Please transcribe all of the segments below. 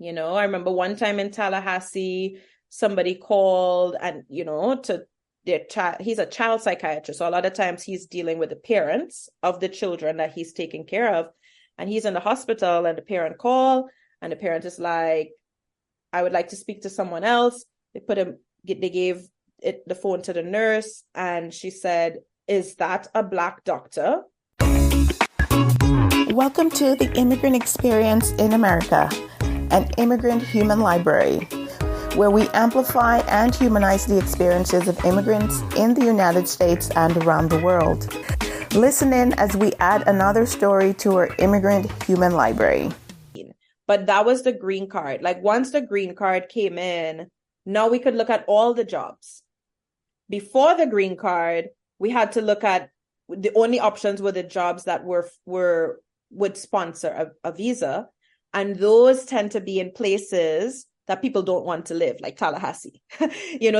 I remember one time in Tallahassee, somebody called and, to their child. He's a child psychiatrist. So a lot of times he's dealing with the parents of the children that he's taking care of. And he's in the hospital and the parent called and the parent is like, I would like to speak to someone else. They gave the phone to the nurse and she said, is that a Black doctor? Welcome to the Immigrant Experience in America, an immigrant human library, where we amplify and humanize the experiences of immigrants in the United States and around the world. Listen in as we add another story to our immigrant human library. But that was the green card. Like once the green card came in, now we could look at all the jobs. Before the green card, we had to look at the only options were the jobs that would sponsor a visa. And those tend to be in places that people don't want to live, like Tallahassee.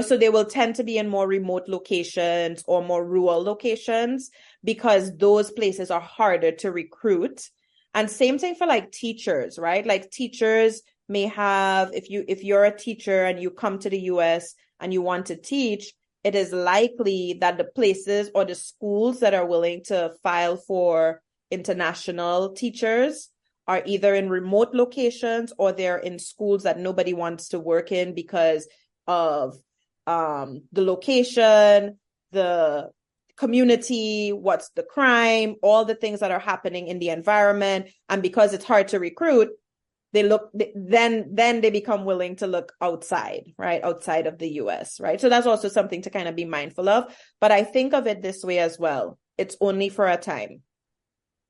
So they will tend to be in more remote locations or more rural locations because those places are harder to recruit. And same thing for like teachers, right? Like teachers may have, if you're a teacher and you come to the US and you want to teach, it is likely that the places or the schools that are willing to file for international teachers are either in remote locations or they're in schools that nobody wants to work in because of the location, the community, what's the crime, all the things that are happening in the environment. And because it's hard to recruit, then they become willing to look outside, right? Outside of the US, right? So that's also something to kind of be mindful of. But I think of it this way as well. It's only for a time,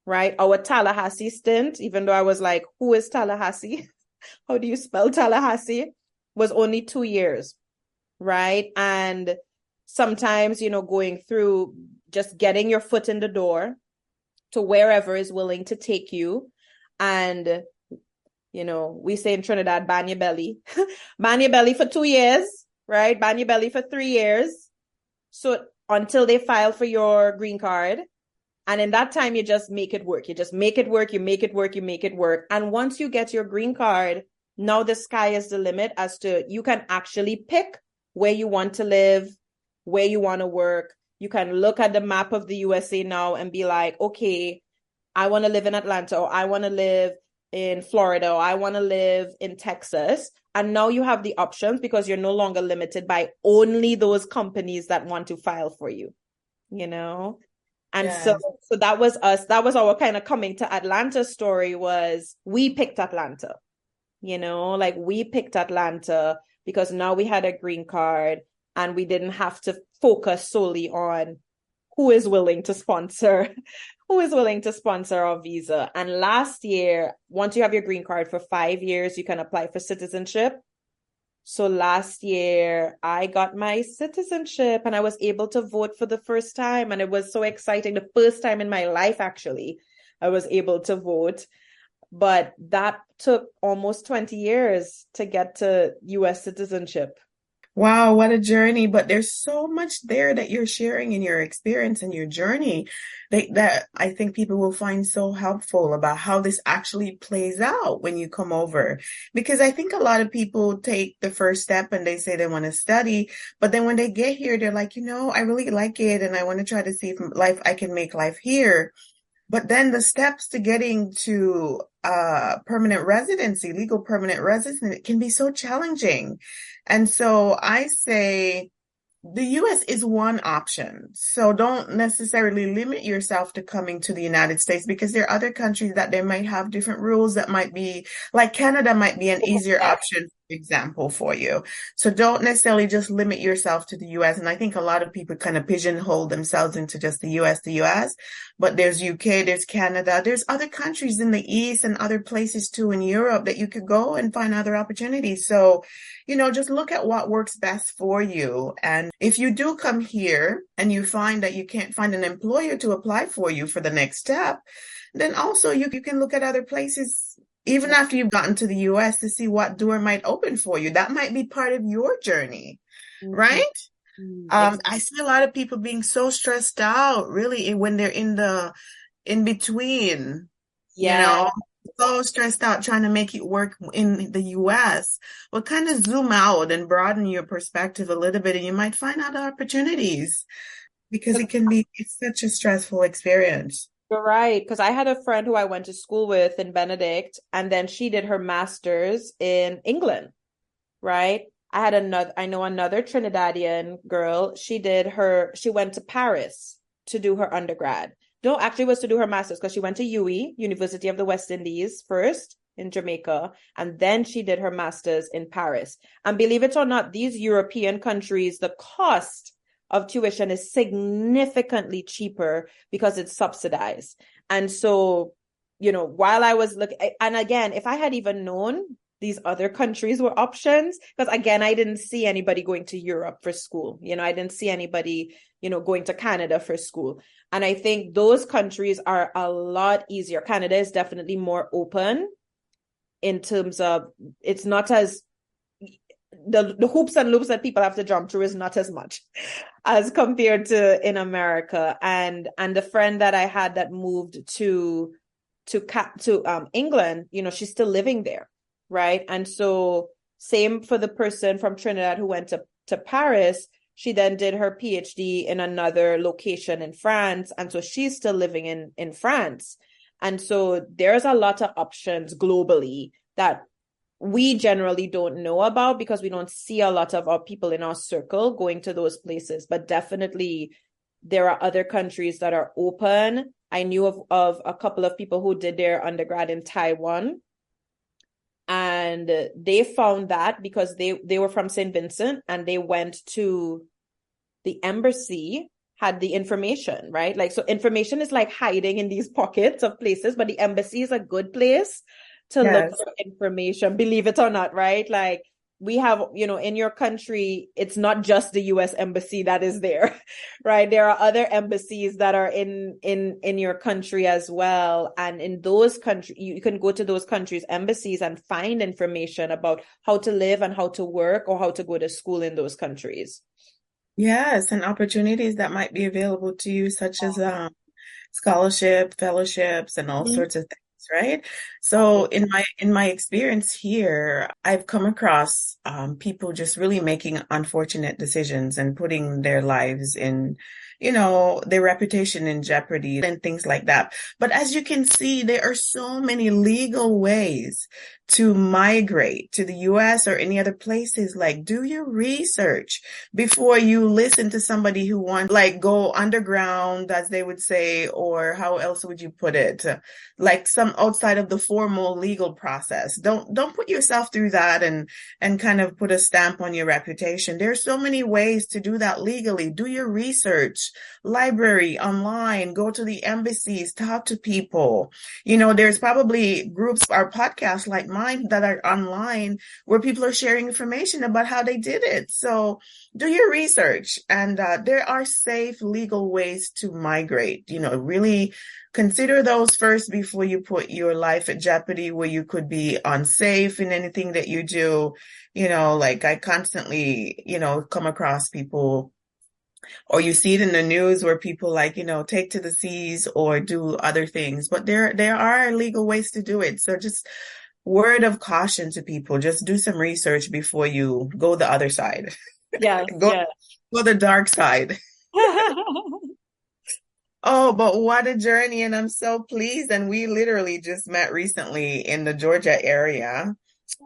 right? Our Tallahassee stint, even though I was like, who is Tallahassee? How do you spell Tallahassee? Was only 2 years, right? And sometimes, going through just getting your foot in the door to wherever is willing to take you. And we say in Trinidad, ban your belly. Ban your belly for 2 years, right? Ban your belly for 3 years. So until they file for your green card. And in that time, you just make it work. You just make it work. You make it work. You make it work. And once you get your green card, now the sky is the limit as to you can actually pick where you want to live, where you want to work. You can look at the map of the USA now and be like, okay, I want to live in Atlanta, or I want to live in Florida, or I want to live in Texas. And now you have the options because you're no longer limited by only those companies that want to file for you, And Yes. so that was us. That was our kind of coming to Atlanta story was we picked Atlanta, like we picked Atlanta because now we had a green card and we didn't have to focus solely on who is willing to sponsor our visa. And last year, once you have your green card for 5 years, you can apply for citizenship. So last year, I got my citizenship and I was able to vote for the first time. And it was so exciting. The first time in my life, actually, I was able to vote. But that took almost 20 years to get to US citizenship. Wow, what a journey. But there's so much there that you're sharing in your experience and your journey that I think people will find so helpful about how this actually plays out when you come over. Because I think a lot of people take the first step and they say they want to study, but then when they get here, they're like, I really like it and I want to try to see if I can make life here. But then the steps to getting to permanent residency, legal permanent residency, it can be so challenging. And so I say the U.S. is one option. So don't necessarily limit yourself to coming to the United States because there are other countries that they might have different rules that might be, like Canada might be an easier option, for example, for you. So don't necessarily just limit yourself to the U.S. And I think a lot of people kind of pigeonhole themselves into just the U.S. But there's UK, there's Canada, there's other countries in the East and other places too in Europe that you could go and find other opportunities. So, just look at what works best for you. And if you do come here and you find that you can't find an employer to apply for you for the next step, then also you can look at other places even after you've gotten to the US to see what door might open for you. That might be part of your journey, right? I see a lot of people being so stressed out really when they're in between, Yeah. so stressed out trying to make it work in the US. Well, kind of zoom out and broaden your perspective a little bit, and you might find other opportunities because it's such a stressful experience. You're right, because I had a friend who I went to school with in Benedict, and then she did her master's in England, right? I know another Trinidadian girl. She went to Paris to do her undergrad. No, actually, it was to do her master's because she went to UWI, University of the West Indies, first in Jamaica, and then she did her master's in Paris. And believe it or not, these European countries, the cost of tuition is significantly cheaper because it's subsidized. And so, while I was looking, and again, if I had even known these other countries were options, because again, I didn't see anybody going to Europe for school. I didn't see anybody, going to Canada for school. And I think those countries are a lot easier. Canada is definitely more open in terms of it's not as the hoops and loops that people have to jump through is not as much as compared to in America. And the friend that I had that moved to England, she's still living there, right? And so same for the person from Trinidad who went to Paris. She then did her PhD in another location in France, and so she's still living in France. And so there's a lot of options globally that we generally don't know about because we don't see a lot of our people in our circle going to those places. But definitely there are other countries that are open. I knew of a couple of people who did their undergrad in Taiwan, and they found that because they were from St. Vincent and they went to the embassy, had the information, right? Like, so information is like hiding in these pockets of places, but the embassy is a good place to look Yes. for information, believe it or not, right? Like we have, in your country, it's not just the US embassy that is there, right? There are other embassies that are in your country as well. And in those countries, you can go to those countries' embassies and find information about how to live and how to work or how to go to school in those countries. Yes, and opportunities that might be available to you, such as scholarship, fellowships, and all Mhm. sorts of things, right? So in my experience here, I've come across people just really making unfortunate decisions and putting their lives in, their reputation in jeopardy and things like that. But as you can see, there are so many legal ways to migrate to the US or any other places. Like, do your research before you listen to somebody who wants, like, go underground, as they would say, or how else would you put it? Like some outside of the formal legal process. Don't put yourself through that and kind of put a stamp on your reputation. There's so many ways to do that legally. Do your research, library, online, go to the embassies, talk to people. There's probably groups or podcasts like mine that are online where people are sharing information about how they did it. So do your research, and there are safe legal ways to migrate. Really consider those first before you put your life at jeopardy where you could be unsafe in anything that you do. Like I constantly, come across people, or you see it in the news where people like, take to the seas or do other things, but there are legal ways to do it. So just word of caution to people, just do some research before you go the other side. Yes, Go yes. go the dark side. Oh, but what a journey. And I'm so pleased. And we literally just met recently in the Georgia area.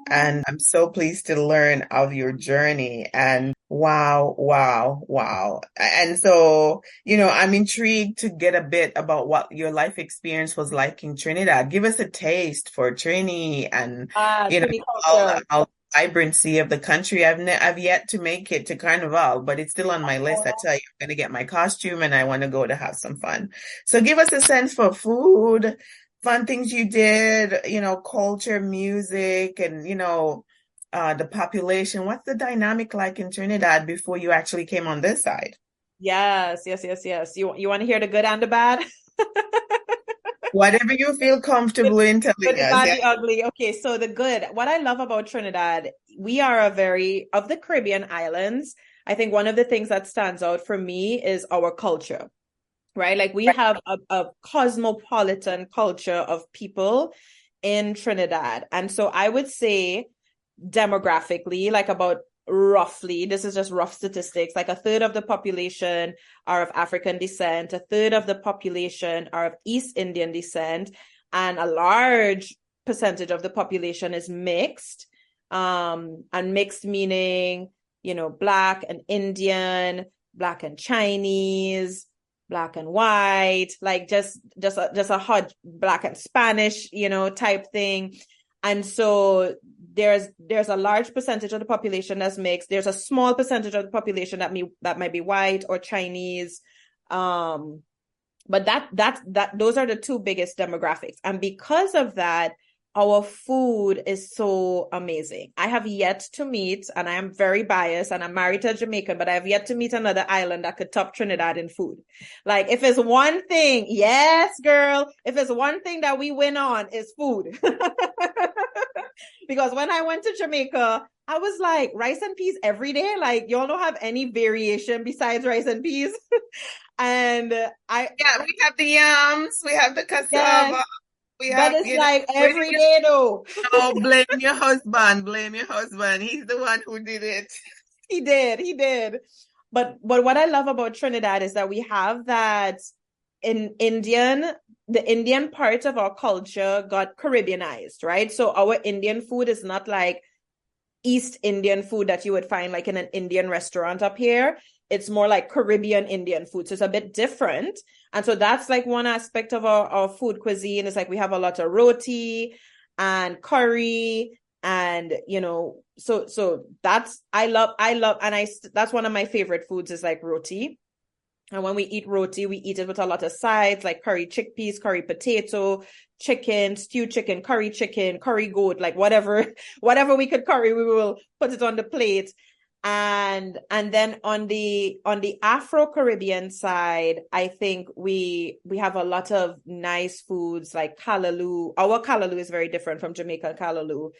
And I'm so pleased to learn of your journey. And wow, wow, wow. And so, I'm intrigued to get a bit about what your life experience was like in Trinidad. Give us a taste for Trini and, you know, Trini all, culture. all the vibrancy of the country. I've yet to make it to Carnival, but it's still on my list. I tell you, I'm going to get my costume and I want to go to have some fun. So give us a sense for food, fun things you did, culture, music, and, the population. What's the dynamic like in Trinidad before you actually came on this side? Yes, yes, yes, yes. You want to hear the good and the bad? Whatever you feel comfortable in Good, telling the us. bad, Yeah. the ugly. Okay, so the good. What I love about Trinidad, we are of the Caribbean islands. I think one of the things that stands out for me is our culture, right? Like we have a cosmopolitan culture of people in Trinidad. And so I would say demographically, like about roughly, this is just rough statistics, like a third of the population are of African descent, a third of the population are of East Indian descent, and a large percentage of the population is mixed. And mixed meaning, Black and Indian, Black and Chinese, Black and white, like just a hot Black and Spanish, type thing. And so there's a large percentage of the population that's mixed. There's a small percentage of the population that might be white or Chinese. But those are the two biggest demographics. And because of that, our food is so amazing. I have yet to meet, and I am very biased, and I'm married to a Jamaican, but I have yet to meet another island that could top Trinidad in food. Like, if it's one thing, yes, girl, if it's one thing that we win on, is food. Because when I went to Jamaica, I was like, rice and peas every day? Like, y'all don't have any variation besides rice and peas? And we have the yams, we have the cassava. Yes. But it's like every day though. No, blame your husband. He's the one who did it. He did. But what I love about Trinidad is that we have that the Indian part of our culture got Caribbeanized, right? So our Indian food is not like East Indian food that you would find like in an Indian restaurant up here. It's more like Caribbean Indian food. So it's a bit different. And so that's like one aspect of our food cuisine. It's like we have a lot of roti and curry and, so that's, I love, and that's one of my favorite foods is like roti. And when we eat roti, we eat it with a lot of sides like curry chickpeas, curry potato, chicken, stewed chicken, curry goat, like whatever we could curry, we will put it on the plate. And then on the Afro-Caribbean side, I think we have a lot of nice foods like callaloo. Our callaloo is very different from Jamaican callaloo.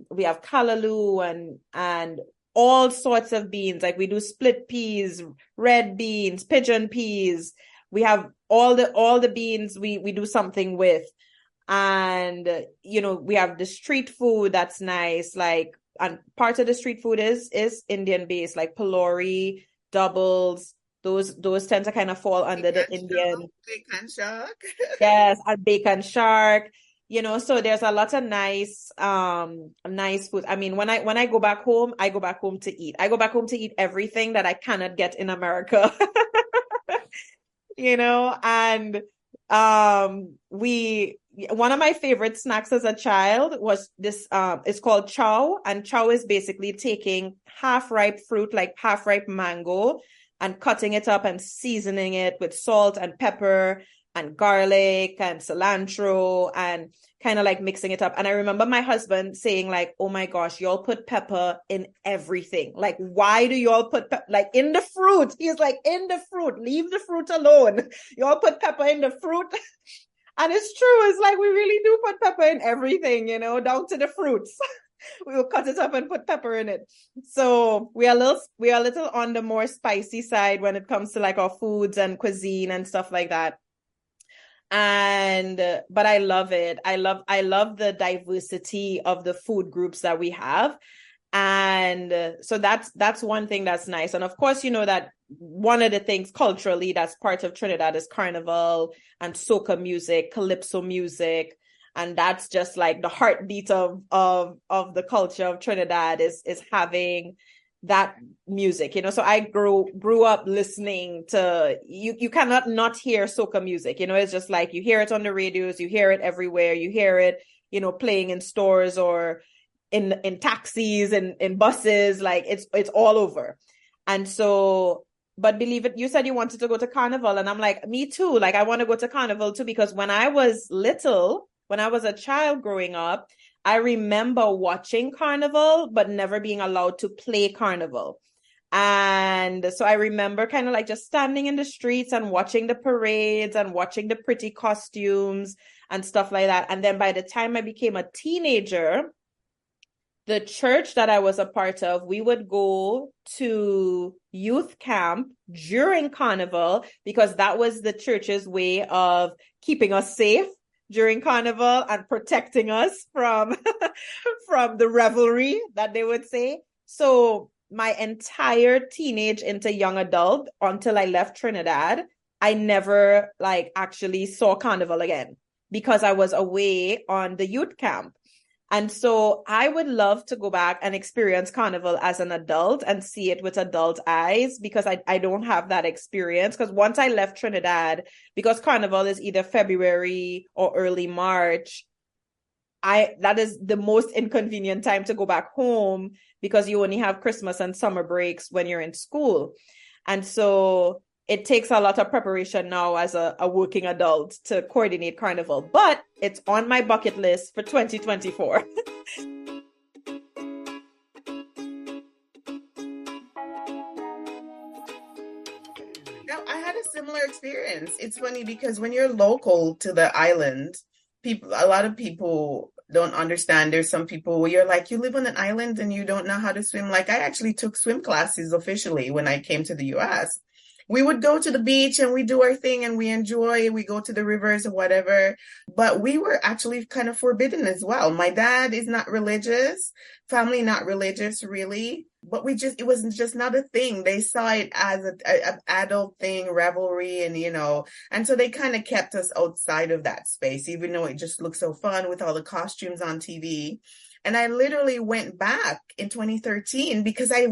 We have callaloo and all sorts of beans. Like we do split peas, red beans, pigeon peas. We have all the beans we do something with. And we have the street food that's nice, like, and part of the street food is Indian based, like palori, doubles. Those tend to kind of fall under the Indian. Bacon shark. Yes, and bacon shark. So there's a lot of nice food. I mean, when I go back home, I go back home to eat. I go back home to eat everything that I cannot get in America. And one of my favorite snacks as a child was this, it's called chow, and chow is basically taking half-ripe fruit, like half-ripe mango, and cutting it up and seasoning it with salt and pepper and garlic and cilantro and kind of like mixing it up. And I remember my husband saying like, oh my gosh, y'all put pepper in everything. Like, why do y'all put like in the fruit? He's like, in the fruit, leave the fruit alone. Y'all put pepper in the fruit. And it's true. It's like we really do put pepper in everything, down to the fruits. We will cut it up and put pepper in it. So we are a little on the more spicy side when it comes to like our foods and cuisine and stuff like that. But I love it. I love the diversity of the food groups that we have. And so that's one thing that's nice. And of course, that one of the things culturally that's part of Trinidad is carnival and soca music, calypso music. And that's just like the heartbeat of the culture of Trinidad is having that music, So I grew up listening to, you cannot not hear soca music, it's just like you hear it on the radios, you hear it everywhere, you hear it, playing in stores or in taxis and in buses, like it's all over. And so, but believe it, you said you wanted to go to carnival, and I'm like, me too. Like, I want to go to carnival too, because when I was a child growing up, I remember watching carnival, but never being allowed to play carnival. And so I remember kind of like just standing in the streets and watching the parades and watching the pretty costumes and stuff like that. And then by the time I became a teenager, the church that I was a part of, we would go to youth camp during carnival because that was the church's way of keeping us safe during Carnival and protecting us from from the revelry that they would say. So my entire teenage into young adult until I left Trinidad, I never like actually saw Carnival again because I was away on the youth camp. And so I would love to go back and experience Carnival as an adult and see it with adult eyes because I don't have that experience. Because once I left Trinidad, because Carnival is either February or early March, that is the most inconvenient time to go back home because you only have Christmas and summer breaks when you're in school. And so it takes a lot of preparation now as a working adult to coordinate Carnival, but it's on my bucket list for 2024. Now, I had a similar experience. It's funny because when you're local to the island, a lot of people don't understand. There's some people where you're like, you live on an island and you don't know how to swim. Like I actually took swim classes officially when I came to the US. We would go to the beach and we do our thing and we enjoy, we go to the rivers or whatever. But we were actually kind of forbidden as well. My dad is not religious, family not religious really, but it was just not a thing. They saw it as an adult thing, revelry, and so they kind of kept us outside of that space, even though it just looked so fun with all the costumes on TV. And I literally went back in 2013 because I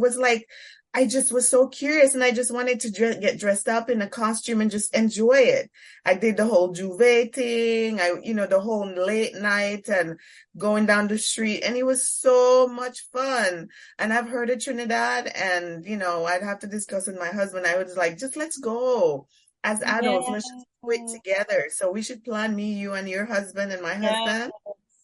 just was so curious and I just wanted to get dressed up in a costume and just enjoy it. I did the whole duvet thing, the whole late night and going down the street, and it was so much fun. And I've heard of Trinidad and, I'd have to discuss with my husband. I was like, just let's go as adults. Yeah. Let's just do it together. So we should plan me, you and your husband and my husband.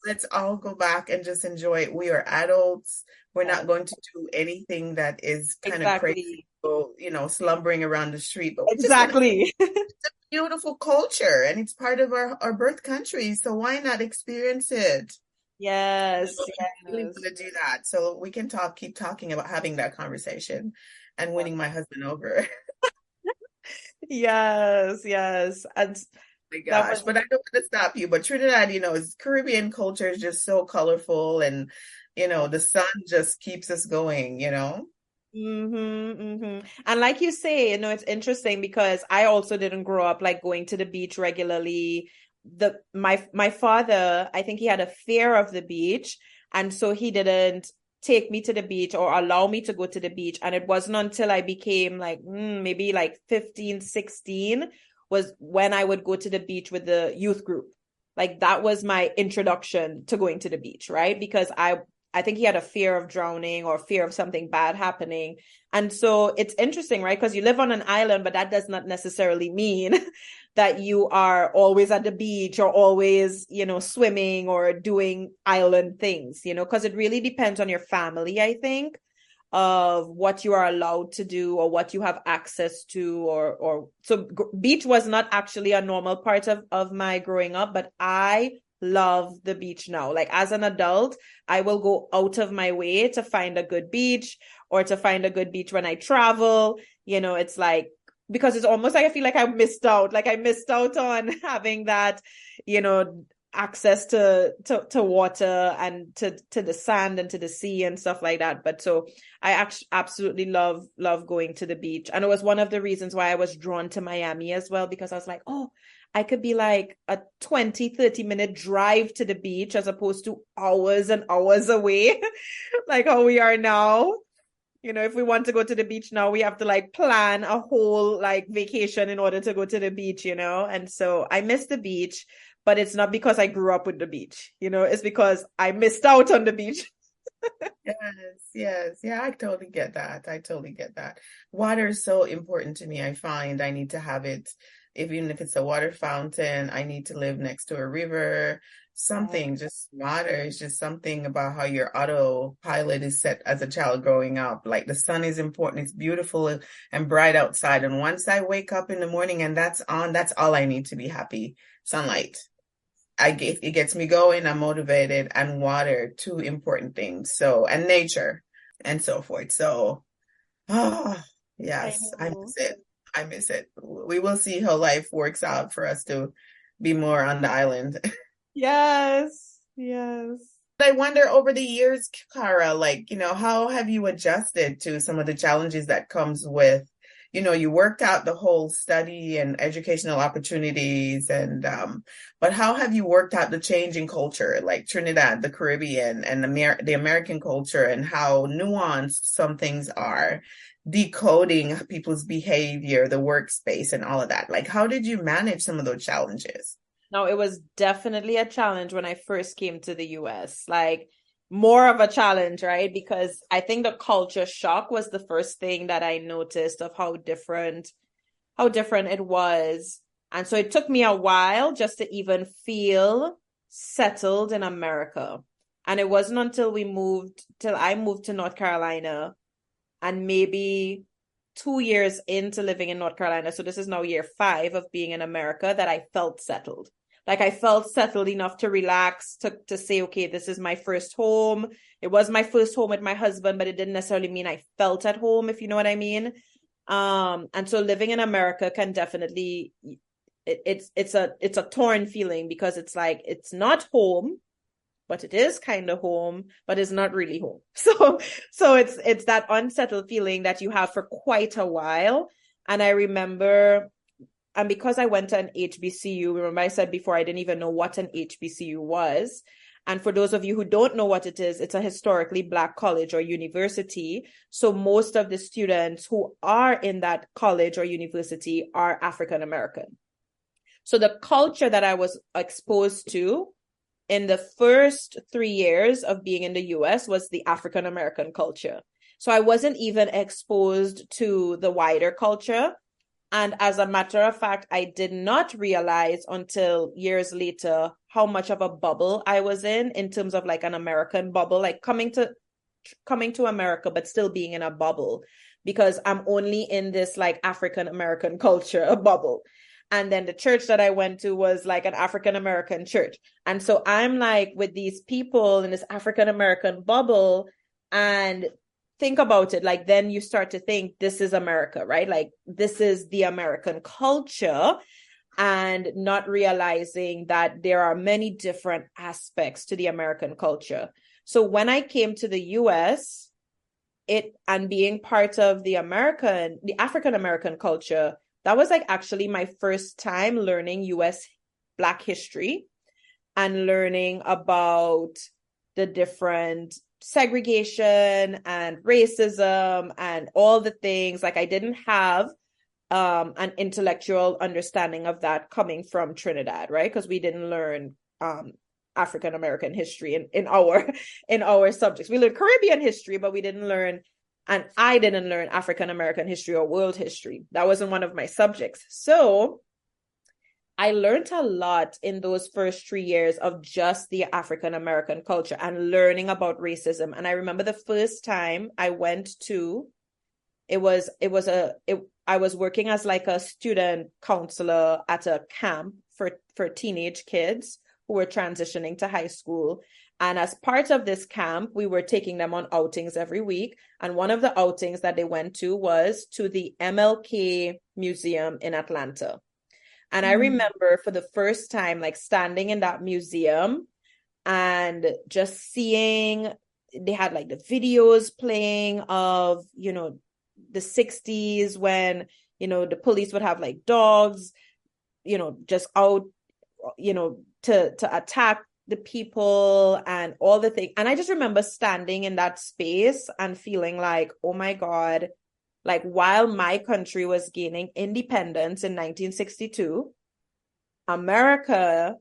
Let's all go back and just enjoy it. We are adults. We're not going to do anything that is kind of crazy, slumbering around the street. But we're just Exactly. it's a beautiful culture and it's part of our birth country. So why not experience it? Yes, I really want to do that. So we can keep talking about having that conversation and winning my husband over. yes, yes. And My gosh, but I don't want to stop you. But Trinidad, Caribbean culture is just so colorful and, the sun just keeps us going, And like you say, it's interesting because I also didn't grow up like going to the beach regularly. My father, I think he had a fear of the beach, and so he didn't take me to the beach or allow me to go to the beach. And it wasn't until I became like maybe like 15, 16 was when I would go to the beach with the youth group. Like that was my introduction to going to the beach, right? Because I think he had a fear of drowning or fear of something bad happening. And so it's interesting, right? Because you live on an island, but that does not necessarily mean that you are always at the beach or always, swimming or doing island things, because it really depends on your family, I think, of what you are allowed to do or what you have access to or so beach was not actually a normal part of my growing up, but I love the beach now. Like as an adult, I will go out of my way to find a good beach or to find a good beach when I travel. It's like because it's almost like I feel like I missed out. Like I missed out on having that, access to water and to the sand and to the sea and stuff like that. But so I absolutely love going to the beach. And it was one of the reasons why I was drawn to Miami as well, because I was like, oh, I could be like a 20-30 minute drive to the beach as opposed to hours and hours away, like how we are now. If we want to go to the beach now, we have to like plan a whole like vacation in order to go to the beach, And so I miss the beach, but it's not because I grew up with the beach, it's because I missed out on the beach. Yes. Yeah, I totally get that. Water is so important to me. I find I need to have it, even if it's a water fountain. I need to live next to a river. Something, just water is just something about how your autopilot is set as a child growing up. Like the sun is important. It's beautiful and bright outside. And once I wake up in the morning and that's on, that's all I need to be happy. Sunlight. It gets me going. I'm motivated, and water, two important things. So, and nature and so forth. So, yes, I miss it. We will see how life works out for us to be more on the island. Yes, yes. I wonder over the years, Cara, like, how have you adjusted to some of the challenges that comes with, you worked out the whole study and educational opportunities but how have you worked out the change in culture, like Trinidad, the Caribbean, and the American culture, and how nuanced some things are, decoding people's behavior, the workspace, and all of that? Like, how did you manage some of those challenges? No, it was definitely a challenge when I first came to the US. Like more of a challenge, right? Because I think the culture shock was the first thing that I noticed of how different it was. And so it took me a while just to even feel settled in America. And it wasn't until I moved to North Carolina and maybe 2 years into living in North Carolina, so this is now year 5 of being in America, that I felt settled. Like I felt settled enough to relax, to say, okay, this is my first home. It was my first home with my husband, but it didn't necessarily mean I felt at home, if you know what I mean. And so living in America can definitely, it's a torn feeling, because it's like, it's not home, but it is kind of home, but it's not really home. So it's that unsettled feeling that you have for quite a while. And I remember, and because I went to an HBCU, remember I said before, I didn't even know what an HBCU was. And for those of you who don't know what it is, it's a historically Black college or university. So most of the students who are in that college or university are African American. So the culture that I was exposed to in the first 3 years of being in the US was the African American culture. So I wasn't even exposed to the wider culture. And as a matter of fact, I did not realize until years later how much of a bubble I was in terms of like an American bubble, like coming to America, but still being in a bubble, because I'm only in this like African American culture, a bubble. And then the church that I went to was like an African American church. And so I'm like with these people in this African American bubble, and think about it, like then you start to think this is America, right? Like this is the American culture, and not realizing that there are many different aspects to the American culture. So when I came to the US, and being part of the African American culture, that was like actually my first time learning US Black history and learning about the different segregation and racism and all the things. Like I didn't have an intellectual understanding of that coming from Trinidad, right? Because we didn't learn African American history in our subjects. We learned Caribbean history, but we didn't learn, and I didn't learn African American history or world history. That wasn't one of my subjects. So I learned a lot in those first 3 years of just the African American culture and learning about racism. And I remember the first time I went to, I was working as like a student counselor at a camp for teenage kids who were transitioning to high school. And as part of this camp, we were taking them on outings every week. And one of the outings that they went to was to the MLK Museum in Atlanta. And I remember for the first time, like standing in that museum and just seeing, they had like the videos playing of, the 60s when, the police would have like dogs, just out, to attack the people and all the things. And I just remember standing in that space and feeling like, oh my God, like while my country was gaining independence in 1962, America,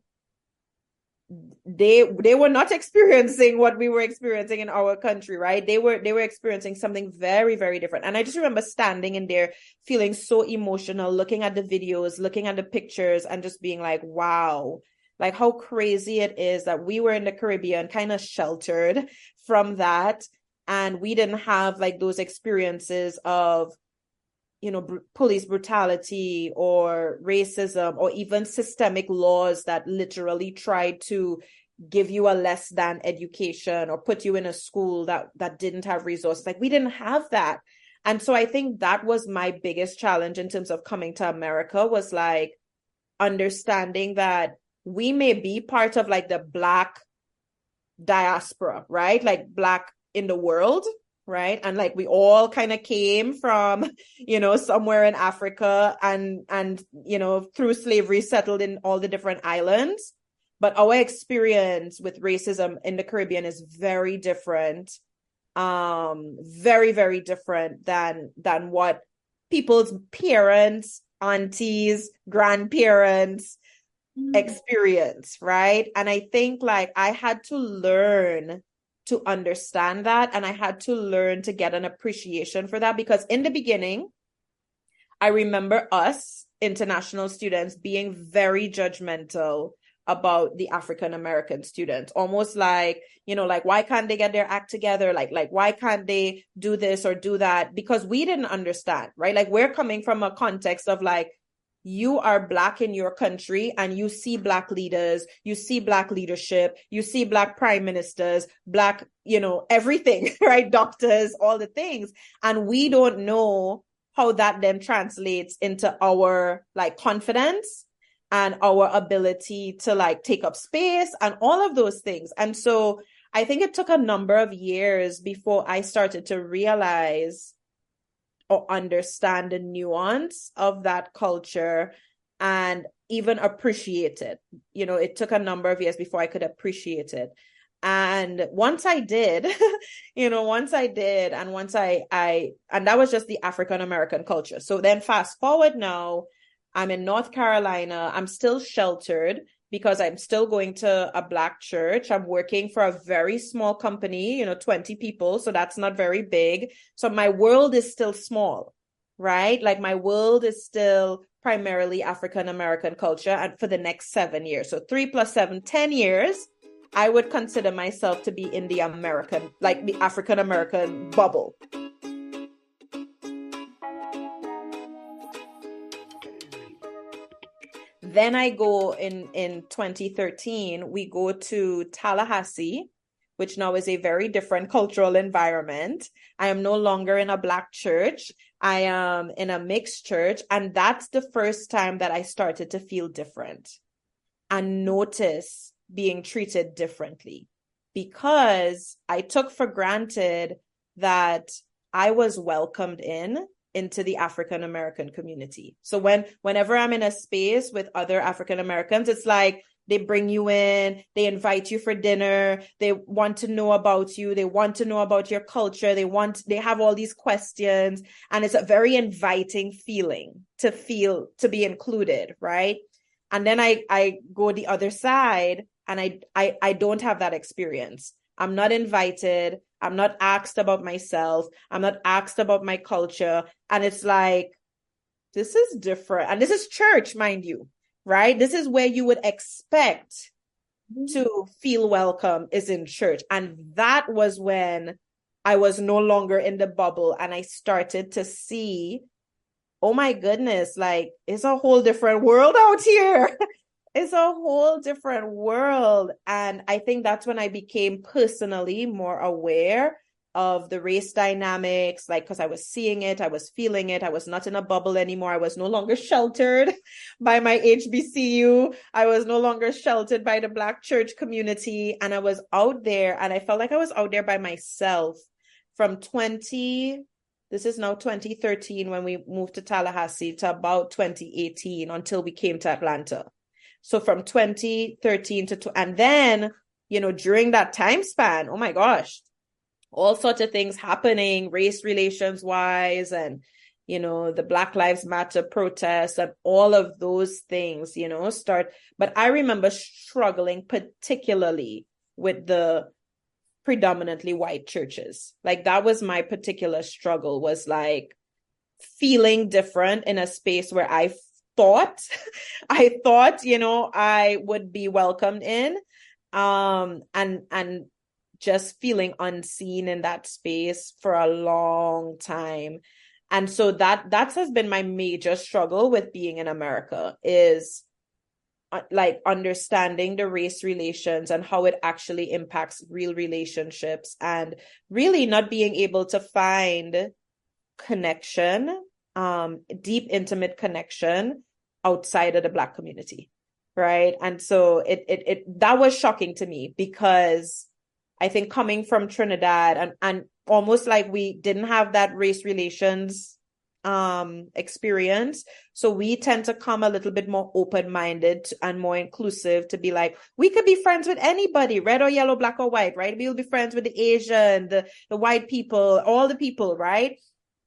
they were not experiencing what we were experiencing in our country, right? They were experiencing something very, very different. And I just remember standing in there feeling so emotional, looking at the videos, looking at the pictures, and just being like, wow, like how crazy it is that we were in the Caribbean, kind of sheltered from that. And we didn't have like those experiences of, police brutality or racism or even systemic laws that literally tried to give you a less than education or put you in a school that didn't have resources. Like we didn't have that. And so I think that was my biggest challenge in terms of coming to America, was like understanding that we may be part of like the Black diaspora, right? Like Black in the world, right? And like we all kind of came from, somewhere in Africa and through slavery settled in all the different islands. But our experience with racism in the Caribbean is very different. Very, very different than what people's parents, aunties, grandparents experience, right? And I think like I had to learn to understand that, and I had to learn to get an appreciation for that, because in the beginning, I remember us international students being very judgmental about the African American students, almost like, like, why can't they get their act together? Like why can't they do this or do that? Because we didn't understand, right? Like we're coming from a context of like, you are Black in your country and you see Black leaders, you see Black leadership, you see Black prime ministers, Black, everything, right? Doctors, all the things. And we don't know how that then translates into our like confidence and our ability to like take up space and all of those things. And so I think it took a number of years before I started to realize or understand the nuance of that culture and even appreciate it. It took a number of years before I could appreciate it. And once I did, and that was just the African American culture. So then fast forward now, I'm in North Carolina. I'm still sheltered because I'm still going to a Black church. I'm working for a very small company, 20 people. So that's not very big. So my world is still small, right? Like my world is still primarily African American culture. And for the next 7 years, so 3 + 7, 10 years, I would consider myself to be in the American, like the African American bubble. Then I go in 2013, we go to Tallahassee, which now is a very different cultural environment. I am no longer in a Black church. I am in a mixed church. And that's the first time that I started to feel different and notice being treated differently, because I took for granted that I was welcomed into the African American community. So whenever I'm in a space with other African Americans, it's like they bring you in, they invite you for dinner, they want to know about you, they want to know about your culture, they have all these questions, and it's a very inviting feeling to be included, right? And then I go the other side, and I don't have that experience. I'm not invited. I'm not asked about myself. I'm not asked about my culture. And it's like, this is different. And this is church, mind you, right? This is where you would expect to feel welcome, is in church. And that was when I was no longer in the bubble, and I started to see, oh my goodness, like it's a whole different world out here. It's a whole different world. And I think that's when I became personally more aware of the race dynamics, like, because I was seeing it, I was feeling it. I was not in a bubble anymore. I was no longer sheltered by my HBCU. I was no longer sheltered by the Black church community. And I was out there, and I felt like I was out there by myself from this is now 2013 when we moved to Tallahassee, to about 2018 until we came to Atlanta. So from 2013 and then, during that time span, oh my gosh, all sorts of things happening, race relations wise, and, the Black Lives Matter protests and all of those things, start. But I remember struggling particularly with the predominantly white churches. Like that was my particular struggle, was like feeling different in a space where I thought, I would be welcomed in, and just feeling unseen in that space for a long time. And so that has been my major struggle with being in America, is like understanding the race relations and how it actually impacts real relationships, and really not being able to find connection, deep, intimate connection outside of the Black community. right? And so it that was shocking to me, because I think coming from Trinidad, and almost like we didn't have that race relations experience, so we tend to come a little bit more open-minded and more inclusive, to be like, we could be friends with anybody, red or yellow, black or white, right? We'll be friends with the Asian, the white people, all the people, right?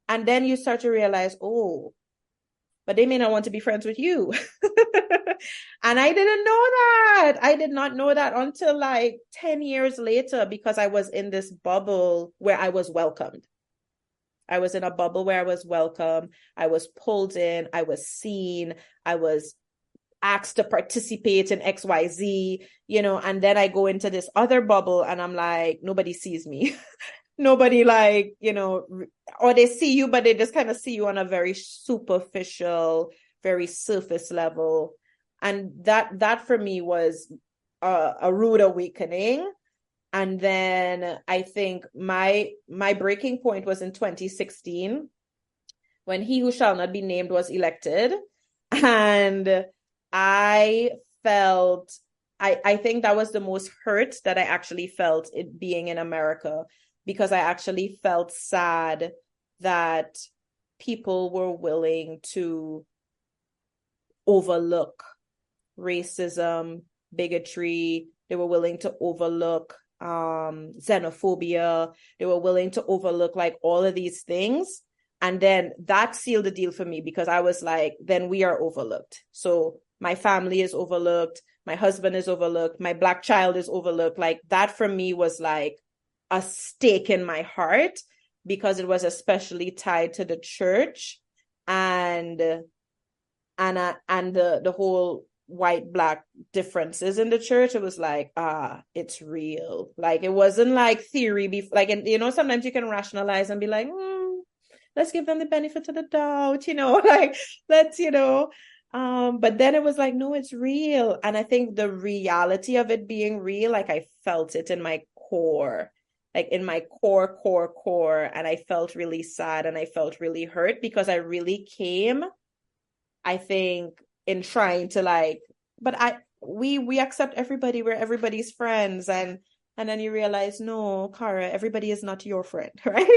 And then you start to realize, oh, but they may not want to be friends with you. And I didn't know that. I did not know that until like 10 years later, because I was in this bubble where I was welcomed. I was in a bubble where I was welcome. I was pulled in. I was seen. I was asked to participate in XYZ, and then I go into this other bubble and I'm like, nobody sees me. Nobody, like, or they see you, but they just kind of see you on a very superficial, very surface level. And that for me was a rude awakening. And then I think my breaking point was in 2016, when He Who Shall Not Be Named was elected. And I felt, I think that was the most hurt that I actually felt, it being in America, because I actually felt sad that people were willing to overlook racism, bigotry. They were willing to overlook xenophobia. They were willing to overlook like all of these things. And then that sealed the deal for me, because I was like, then we are overlooked. So my family is overlooked. My husband is overlooked. My Black child is overlooked. Like, that for me was like a stake in my heart, because it was especially tied to the church and the whole white Black differences in the church. It was like, it's real. Like, it wasn't like theory, like, and sometimes you can rationalize and be like, let's give them the benefit of the doubt, like, let's, but then it was like, no, it's real. And I think the reality of it being real, like, I felt it in my core, like in my core, and I felt really sad and I felt really hurt, because I really came, I think, in trying to like, but we accept everybody, we're everybody's friends, and then you realize, no, Cara, everybody is not your friend, right?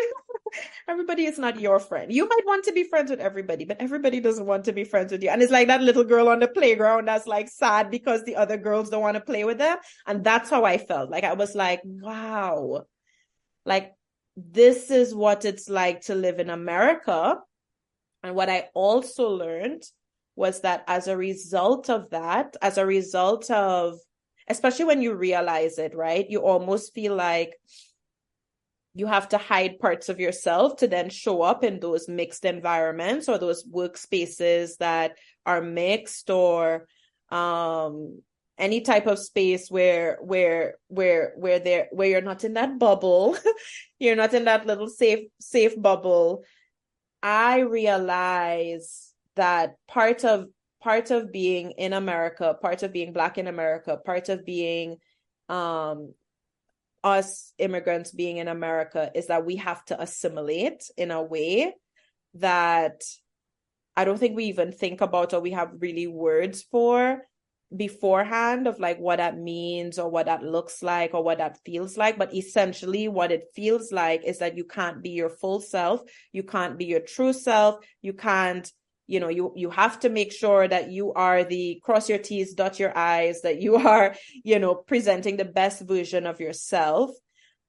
Everybody is not your friend. You might want to be friends with everybody, but everybody doesn't want to be friends with you. And it's like that little girl on the playground that's like sad because the other girls don't want to play with them. And that's how I felt. Like, I was like, wow, like, this is what it's like to live in America. And what I also learned was that as a result of, especially when you realize it, right, you almost feel like you have to hide parts of yourself to then show up in those mixed environments, or those workspaces that are mixed, or any type of space where you're not in that bubble, you're not in that little safe bubble. I realize that part of being in America, part of being Black in America, part of being us immigrants being in America, is that we have to assimilate in a way that I don't think we even think about, or we have really words for beforehand, of like what that means, or what that looks like, or what that feels like. But essentially what it feels like is that you can't be your full self. You can't be your true self. You can't, you have to make sure that you are the cross your T's, dot your I's, that you are, presenting the best version of yourself.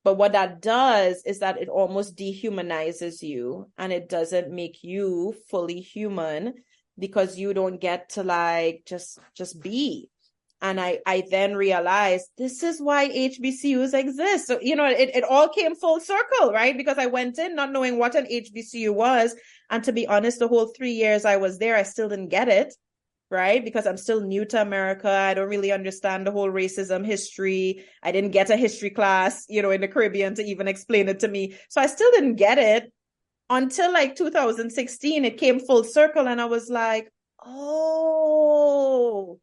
But what that does is that it almost dehumanizes you, and it doesn't make you fully human, because you don't get to like just be. And I then realized this is why HBCUs exist. So, it all came full circle, right? Because I went in not knowing what an HBCU was. And to be honest, the whole 3 years I was there, I still didn't get it, right? Because I'm still new to America. I don't really understand the whole racism history. I didn't get a history class, in the Caribbean to even explain it to me. So I still didn't get it until like 2016. It came full circle, and I was like, oh,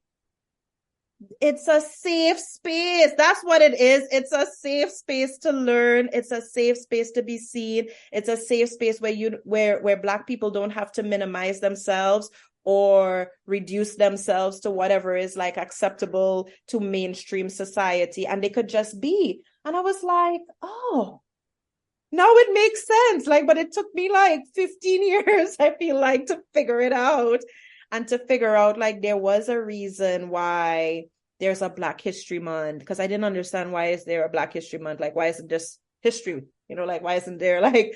it's a safe space. That's what it is. It's a safe space to learn. It's a safe space to be seen. It's a safe space where Black people don't have to minimize themselves or reduce themselves to whatever is like acceptable to mainstream society, and they could just be. And I was like, oh, now it makes sense. Like, but it took me like 15 years, I feel like, to figure it out, and to figure out like there was a reason why there's a Black History Month, because I didn't understand, why is there a Black History Month? Like, why isn't just history? Like, why isn't there like,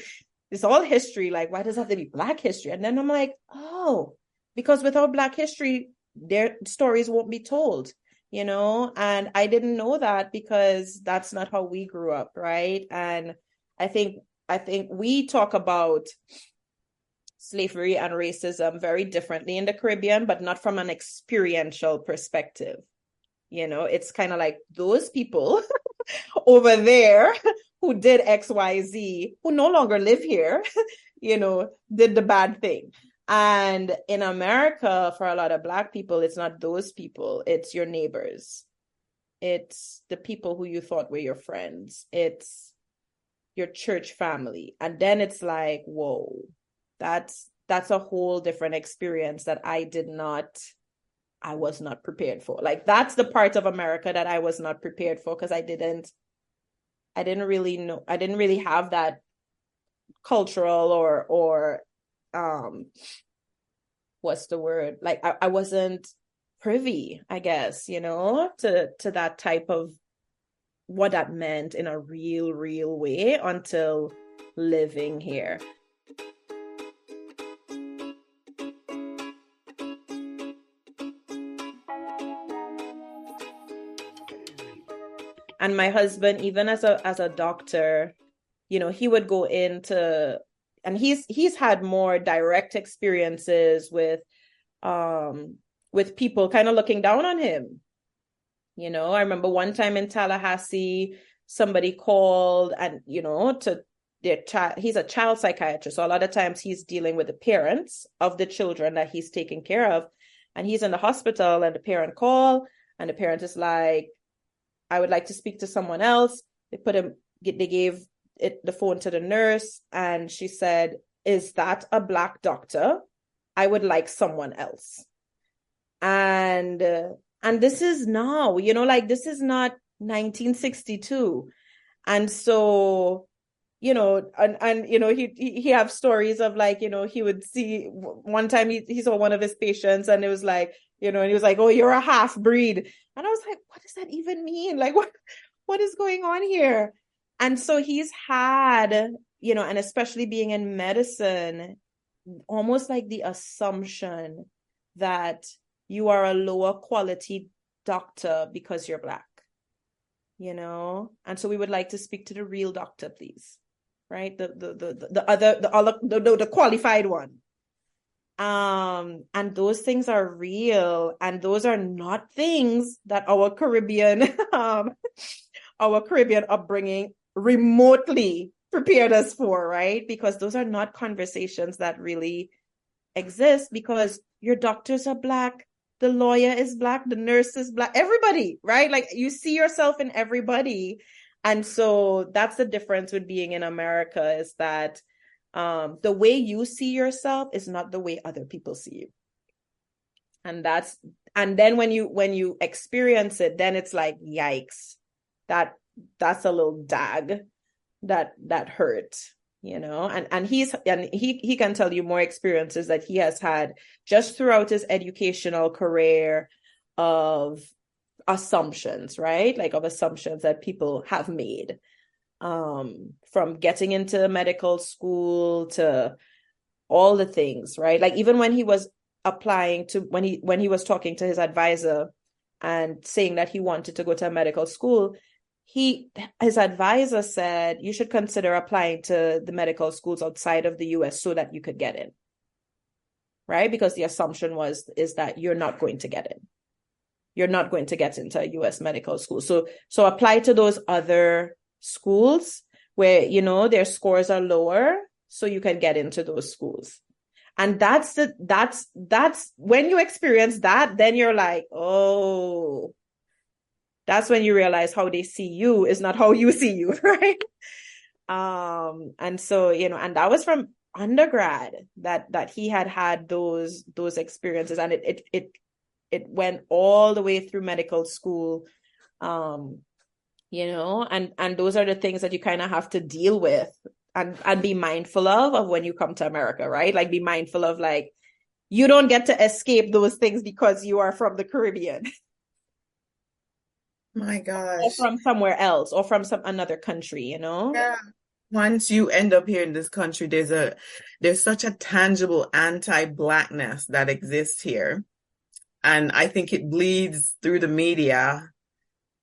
it's all history? Like, why does it have to be Black history? And then I'm like, oh, because without Black history, their stories won't be told, and I didn't know that, because that's not how we grew up, right? And I think we talk about slavery and racism very differently in the Caribbean, but not from an experiential perspective. It's kind of like those people over there who did XYZ, who no longer live here, did the bad thing. And in America, for a lot of Black people, it's not those people, it's your neighbors. It's the people who you thought were your friends. It's your church family. And then it's like, whoa, that's a whole different experience that I was not prepared for. Like, that's the part of America that I was not prepared for, because I didn't really know, I didn't really have that cultural or what's the word? Like, I wasn't privy, I guess, to that type of what that meant in a real way until living here. And my husband, even as a doctor, he would go into, and he's had more direct experiences with people kind of looking down on him. I remember one time in Tallahassee, somebody called, and to their child. He's a child psychiatrist, so a lot of times he's dealing with the parents of the children that he's taking care of, and he's in the hospital, and the parent call, and the parent is like, I would like to speak to someone else. They gave the phone to the nurse, and she said, is that a Black doctor? I would like someone else. And this is now, like, this is not 1962. And so, he have stories of, like, he would see, one time he saw one of his patients, and it was like, and he was like, oh, you're a half breed. And I was like, what does that even mean? Like, what is going on here? And so he's had, and especially being in medicine, almost like the assumption that you are a lower quality doctor because you're Black, and so we would like to speak to the real doctor, please, right? The qualified one. And those things are real, and those are not things that our Caribbean upbringing remotely prepared us for, right? Because those are not conversations that really exist, because your doctors are Black, the lawyer is Black, the nurse is Black, everybody, right? Like, you see yourself in everybody. And so that's the difference with being in America, is that the way you see yourself is not the way other people see you. And then when you experience it, then it's like, yikes, that's a little dag that hurt, and he can tell you more experiences that he has had just throughout his educational career of assumptions, right? Like, of assumptions that people have made, from getting into medical school to all the things, right? Like, even when he was applying to, when he was talking to his advisor and saying that he wanted to go to a medical school, his advisor said, you should consider applying to the medical schools outside of the US so that you could get in, right? Because the assumption is that you're not going to get in. You're not going to get into a US medical school. So apply to those other schools where, their scores are lower, so you can get into those schools. And that's when you experience that, then you're like, oh, that's when you realize how they see you is not how you see you, right? And so, and that was from undergrad that he had those experiences, and it went all the way through medical school. And those are the things that you kind of have to deal with and be mindful of when you come to America, right? Like, be mindful of, like, you don't get to escape those things because you are from the Caribbean. My Or gosh. from somewhere else, or from another country, Yeah. Once you end up here in this country, there's such a tangible anti-blackness that exists here. And I think it bleeds through the media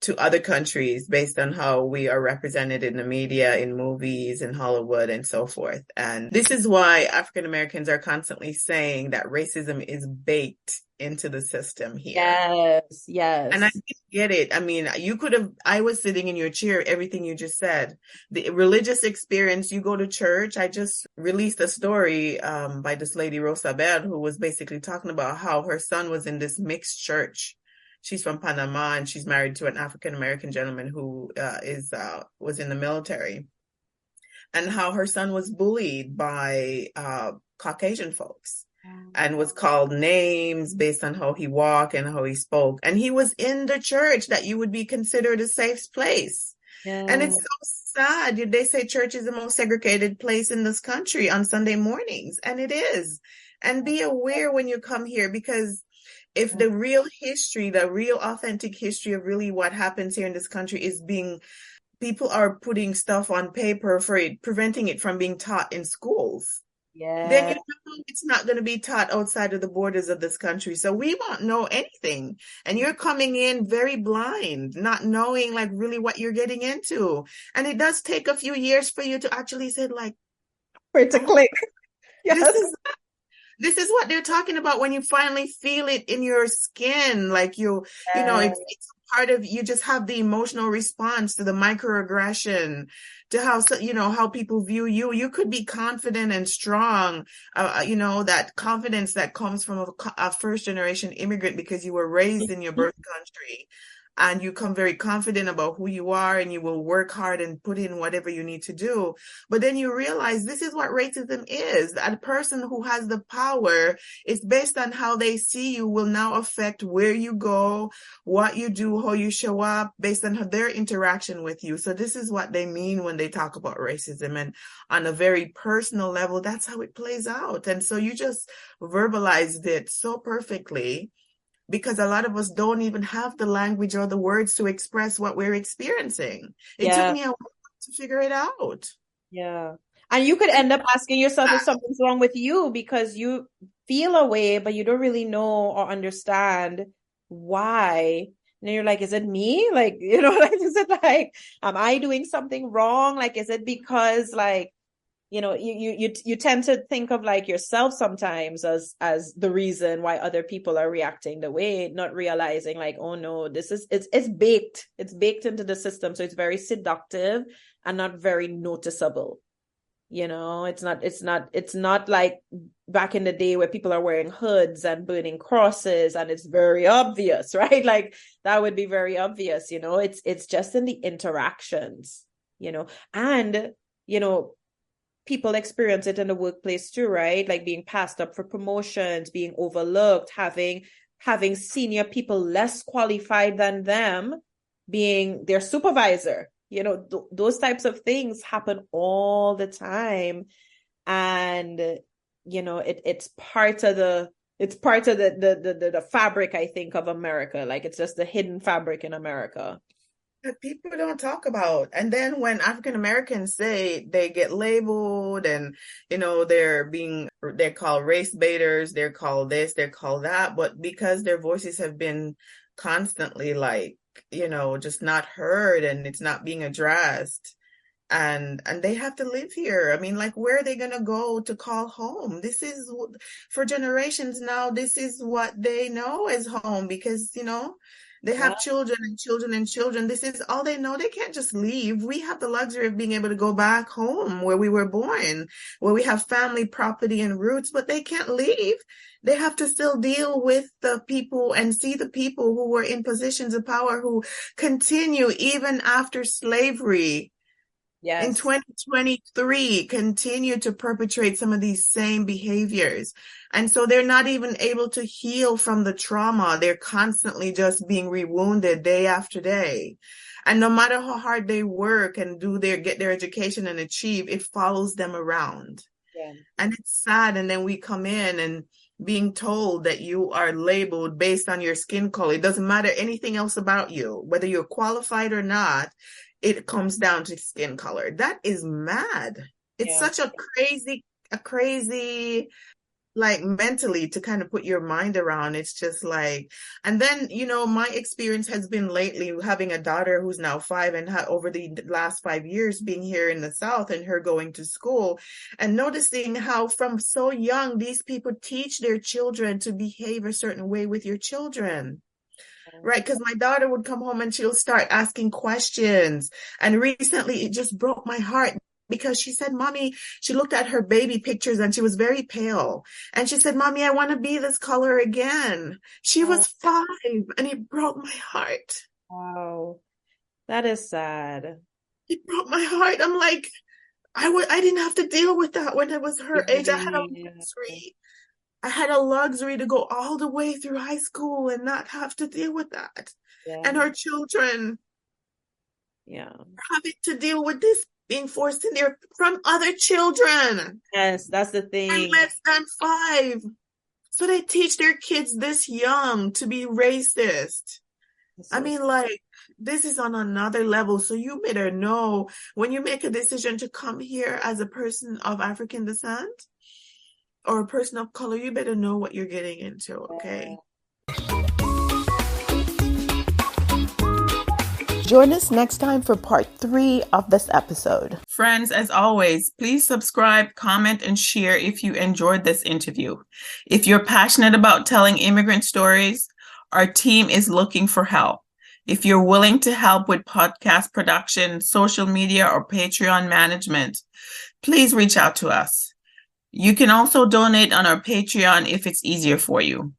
to other countries based on how we are represented in the media, in movies, in Hollywood, and so forth. And this is why African Americans are constantly saying that racism is baked into the system here. Yes, And I yes. get it. I mean, I was sitting in your chair, everything you just said. The religious experience, you go to church. I just released a story by this lady, Rosa Bell, who was basically talking about how her son was in this mixed church. She's from Panama, and she's married to an African American gentleman who was in the military, and how her son was bullied by Caucasian folks and was called names based on how he walked and how he spoke. And he was in the church that you would be considered a safe place. Yeah. And it's so sad. They say church is the most segregated place in this country on Sunday mornings, and it is. And be aware when you come here, because if the real history, the real authentic history of really what happens here in this country is people are putting stuff on paper for it, preventing it from being taught in schools. Then Yeah. it's not going to be taught outside of the borders of this country. So we won't know anything. And you're coming in very blind, not knowing like really what you're getting into. And it does take a few years for you to actually say, like, For it to click. Yes. This is what they're talking about when you finally feel it in your skin. Like it's part of, you just have the emotional response to the microaggression, to how people view you. You could be confident and strong, that confidence that comes from a first generation immigrant because you were raised in your birth country. And you come very confident about who you are, and you will work hard and put in whatever you need to do. But then you realize this is what racism is. That a person who has the power is based on how they see you will now affect where you go, what you do, how you show up, based on their interaction with you. So this is what they mean when they talk about racism. And on a very personal level, that's how it plays out. And so you just verbalized it so perfectly, because a lot of us don't even have the language or the words to express what we're experiencing. It took me a while to figure it out. Yeah. And you could end up asking yourself if something's wrong with you because you feel a way, but you don't really know or understand why. And then you're like, is it me? Like, like, is it like, am I doing something wrong? Like, is it because, like, you tend to think of like yourself sometimes as the reason why other people are reacting the way, not realizing like, oh no, it's baked into the system. So it's very seductive and not very noticeable. It's not like back in the day where people are wearing hoods and burning crosses and it's very obvious, right? Like that would be very obvious, it's just in the interactions, and people experience it in the workplace too, right? Like being passed up for promotions, being overlooked, having senior people less qualified than them being their supervisor. Those types of things happen all the time. And, it's part of the fabric, I think, of America. Like it's just the hidden fabric in America That people don't talk about. And then when African Americans say they get labeled and, they're called race baiters, they're called this, they're called that, but because their voices have been constantly like, just not heard and it's not being addressed. And they have to live here. I mean, like, where are they going to go to call home? This is, for generations now, this is what they know as home because, they have children and children and children. This is all they know. They can't just leave. We have the luxury of being able to go back home where we were born, where we have family, property, and roots, but they can't leave. They have to still deal with the people and see the people who were in positions of power who continue even after slavery in Yes. 2023 continue to perpetrate some of these same behaviors. And so they're not even able to heal from the trauma. They're constantly just being rewounded day after day. And no matter how hard they work and get their education and achieve, it follows them around. Yeah. And it's sad. And then we come in and being told that you are labeled based on your skin color. It doesn't matter anything else about you, whether you're qualified or not. It comes down to skin color. That is mad. It's Yeah. such a crazy, like mentally to kind of put your mind around. It's just like, and then, my experience has been lately having a daughter who's now 5 and over the last 5 years being here in the South and her going to school and noticing how from so young, these people teach their children to behave a certain way with your children. Right, because my daughter would come home and she'll start asking questions. And recently it just broke my heart because she said, Mommy, she looked at her baby pictures and she was very pale. And she said, Mommy, I want to be this color again. She was 5 and it broke my heart. Wow. That is sad. It broke my heart. I'm like, I didn't have to deal with that when I was her age. I had a luxury to go all the way through high school and not have to deal with that. Yeah. And her children having to deal with this being forced in there from other children. Yes, that's the thing. And less than 5. So they teach their kids this young to be racist. I mean, like, this is on another level. So you better know when you make a decision to come here as a person of African descent or a person of color, you better know what you're getting into, okay? Join us next time for part 3 of this episode. Friends, as always, please subscribe, comment, and share if you enjoyed this interview. If you're passionate about telling immigrant stories, our team is looking for help. If you're willing to help with podcast production, social media, or Patreon management, please reach out to us. You can also donate on our Patreon if it's easier for you.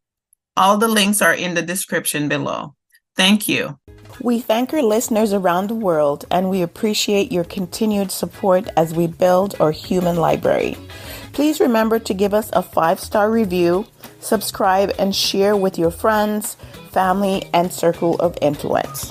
All the links are in the description below. Thank you. We thank our listeners around the world, and we appreciate your continued support as we build our human library. Please remember to give us a 5-star review, subscribe, and share with your friends, family, and circle of influence.